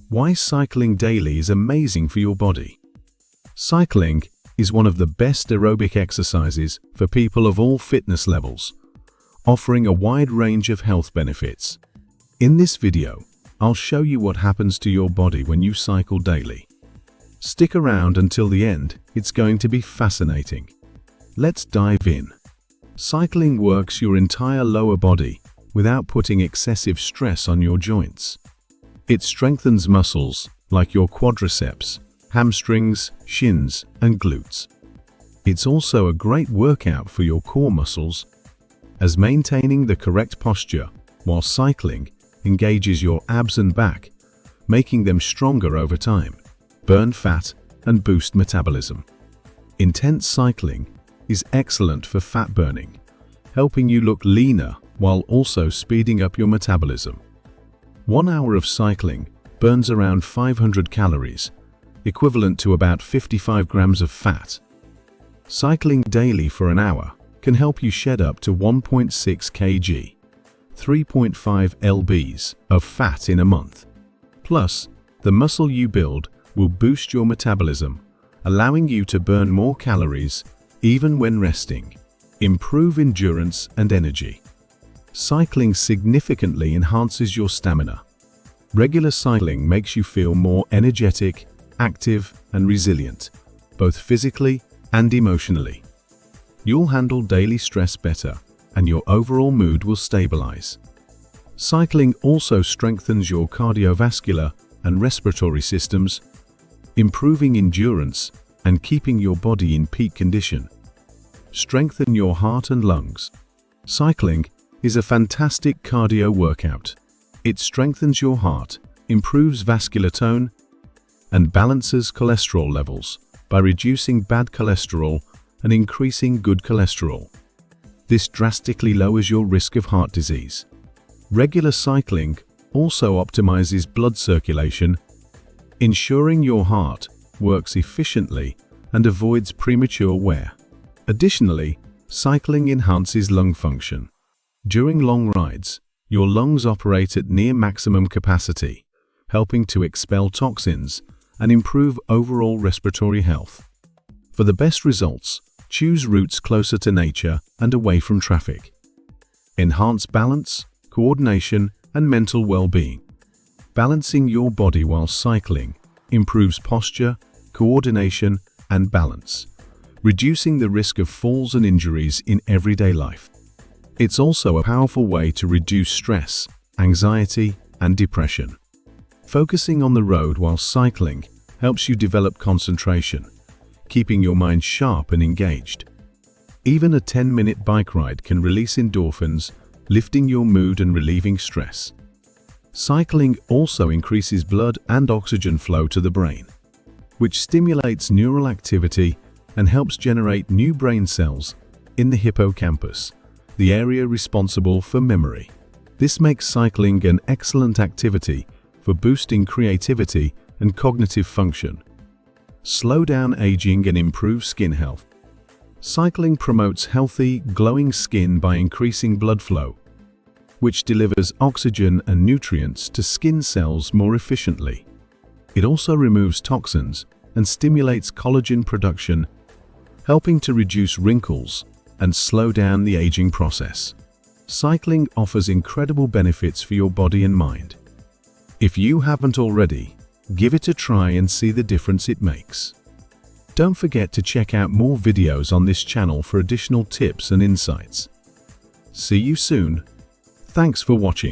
Why cycling daily is amazing for your body. Cycling is one of the best aerobic exercises for people of all fitness levels, offering a wide range of health benefits. In this video, I'll show you what happens to your body when you cycle daily. Stick around until the end, it's going to be fascinating. Let's dive in. Cycling works your entire lower body without putting excessive stress on your joints. It strengthens muscles like your quadriceps, hamstrings, shins, and glutes. It's also a great workout for your core muscles, as maintaining the correct posture while cycling engages your abs and back, making them stronger over time, burn fat, and boost metabolism. Intense cycling is excellent for fat burning, helping you look leaner while also speeding up your metabolism. 1 hour of cycling burns around 500 calories, equivalent to about 55 grams of fat. Cycling daily for an hour can help you shed up to 1.6 kg, 3.5 lbs of fat in a month. Plus, the muscle you build will boost your metabolism, allowing you to burn more calories even when resting, improve endurance and energy. Cycling significantly enhances your stamina. Regular cycling makes you feel more energetic, active, and resilient, both physically and emotionally. You'll handle daily stress better, and your overall mood will stabilize. Cycling also strengthens your cardiovascular and respiratory systems, improving endurance and keeping your body in peak condition. Strengthen your heart and lungs. Cycling is a fantastic cardio workout. It strengthens your heart, improves vascular tone, and balances cholesterol levels by reducing bad cholesterol and increasing good cholesterol. This drastically lowers your risk of heart disease. Regular cycling also optimizes blood circulation, ensuring your heart works efficiently and avoids premature wear. Additionally, cycling enhances lung function. During long rides, your lungs operate at near maximum capacity, helping to expel toxins and improve overall respiratory health. For the best results, choose routes closer to nature and away from traffic. Enhance balance, coordination, and mental well-being. Balancing your body while cycling improves posture, coordination, and balance, reducing the risk of falls and injuries in everyday life. It's also a powerful way to reduce stress, anxiety, and depression. Focusing on the road while cycling helps you develop concentration, keeping your mind sharp and engaged. Even a 10-minute bike ride can release endorphins, lifting your mood and relieving stress. Cycling also increases blood and oxygen flow to the brain, which stimulates neural activity and helps generate new brain cells in the hippocampus, the area responsible for memory. This makes cycling an excellent activity for boosting creativity and cognitive function. Slow down aging and improve skin health. Cycling promotes healthy, glowing skin by increasing blood flow, which delivers oxygen and nutrients to skin cells more efficiently. It also removes toxins and stimulates collagen production, helping to reduce wrinkles and slow down the aging process. Cycling offers incredible benefits for your body and mind. If you haven't already, give it a try and see the difference it makes. Don't forget to check out more videos on this channel for additional tips and insights. See you soon. Thanks for watching.